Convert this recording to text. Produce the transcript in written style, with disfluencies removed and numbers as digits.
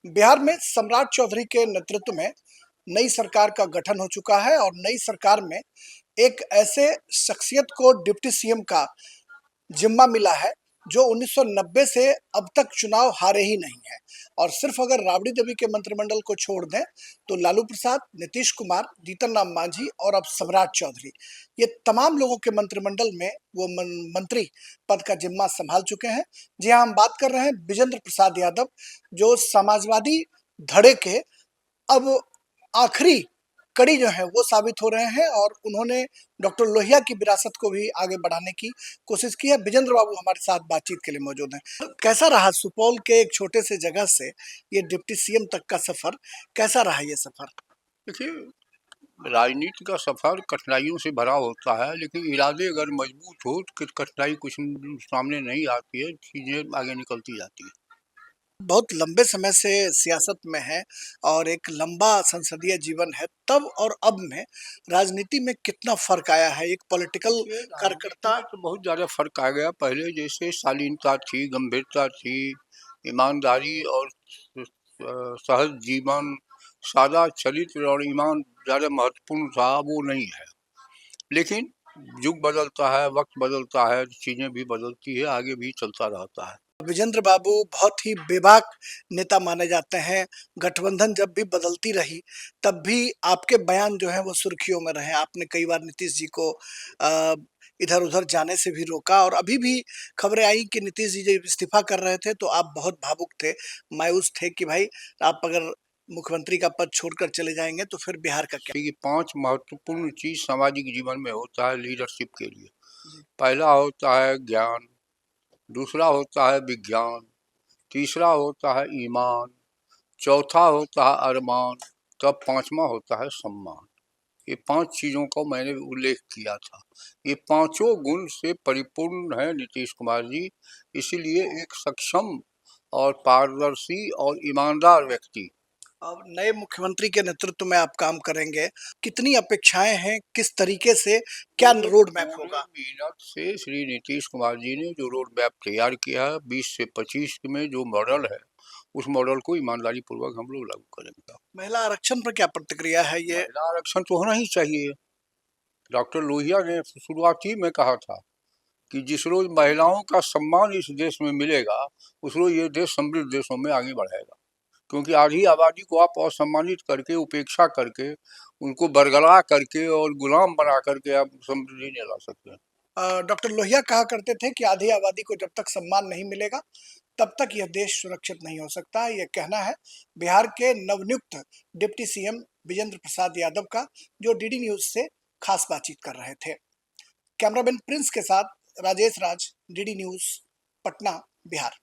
बिहार में सम्राट चौधरी के नेतृत्व में नई सरकार का गठन हो चुका है और नई सरकार में एक ऐसे शख्सियत को डिप्टी सीएम का जिम्मा मिला है जो 1990 से अब तक चुनाव हारे ही नहीं है। और सिर्फ अगर राबड़ी देवी के मंत्रिमंडल को छोड़ दें तो लालू प्रसाद, नीतीश कुमार, जीतन राम मांझी और अब सम्राट चौधरी, ये तमाम लोगों के मंत्रिमंडल में वो मंत्री पद का जिम्मा संभाल चुके हैं। जी हाँ, हम बात कर रहे हैं विजेंद्र प्रसाद यादव, जो समाजवादी धड़े के अब आखिरी कड़ी जो है वो साबित हो रहे हैं और उन्होंने डॉक्टर लोहिया की विरासत को भी आगे बढ़ाने की कोशिश की है। विजेंद्र बाबू हमारे साथ बातचीत के लिए मौजूद हैं। कैसा रहा सुपौल के एक छोटे से जगह से ये डिप्टी सीएम तक का सफर, कैसा रहा ये सफर? देखिए, राजनीति का सफर कठिनाइयों से भरा होता है, लेकिन इरादे अगर मजबूत हो तो कठिनाई कुछ सामने नहीं आती है, चीजें आगे निकलती जाती है। बहुत लंबे समय से सियासत में है और एक लंबा संसदीय जीवन है, तब और अब में राजनीति में कितना फर्क आया है? एक पॉलिटिकल कार्यकर्ता तो बहुत ज्यादा फर्क आ गया। पहले जैसे शालीनता थी, गंभीरता थी, ईमानदारी और सहज जीवन, सादा चरित्र और ईमान ज्यादा महत्वपूर्ण था, वो नहीं है। लेकिन युग बदलता है, वक्त बदलता है, चीजें भी बदलती है, आगे भी चलता रहता है। विजेंद्र बाबू बहुत ही बेबाक नेता माने जाते हैं। गठबंधन जब भी बदलती रही तब भी आपके बयान जो है वो सुर्खियों में रहे। आपने कई बार नीतीश जी को इधर उधर जाने से भी रोका और अभी भी खबरें आई कि नीतीश जी जब इस्तीफा कर रहे थे तो आप बहुत भावुक थे, मायूस थे कि भाई आप अगर मुख्यमंत्री का पद छोड़कर चले जाएंगे तो फिर बिहार का क्या? देखिए, 5 महत्वपूर्ण चीज सामाजिक जीवन में होता है लीडरशिप के लिए। पहला होता है ज्ञान, दूसरा होता है विज्ञान, तीसरा होता है ईमान, चौथा होता है अरमान, तब पांचवा होता है सम्मान। ये 5 चीजों को मैंने उल्लेख किया था। ये पांचों गुण से परिपूर्ण है नीतीश कुमार जी। इसीलिए एक सक्षम और पारदर्शी और ईमानदार व्यक्ति। अब नए मुख्यमंत्री के नेतृत्व में आप काम करेंगे, कितनी अपेक्षाएं हैं, किस तरीके से, क्या रोड मैप होगा? मेहनत से श्री नीतीश कुमार जी ने जो रोड मैप तैयार किया है 20 से 25 में जो मॉडल है, उस मॉडल को ईमानदारी पूर्वक हम लोग लागू करेंगे। महिला आरक्षण पर क्या प्रतिक्रिया है? ये महिला आरक्षण तो होना ही चाहिए। डॉक्टर लोहिया ने शुरुआती में कहा था कि जिस रोज महिलाओं का सम्मान इस देश में मिलेगा, उस रोज ये देश समृद्ध देशों में आगे बढ़ेगा। क्योंकि आधी आबादी को आप असम्मानित करके, उपेक्षा करके, उनको बरगला करके और गुलाम बना करके आप समृद्धि नहीं ला सकते हैं। डॉक्टर लोहिया कहा करते थे कि आधी आबादी को जब तक सम्मान नहीं मिलेगा तब तक यह देश सुरक्षित नहीं हो सकता। यह कहना है बिहार के नवनियुक्त डिप्टी सीएम विजेंद्र प्रसाद यादव का, जो डीडी न्यूज से खास बातचीत कर रहे थे। कैमरामैन प्रिंस के साथ राजेश राज, डीडी न्यूज, पटना, बिहार।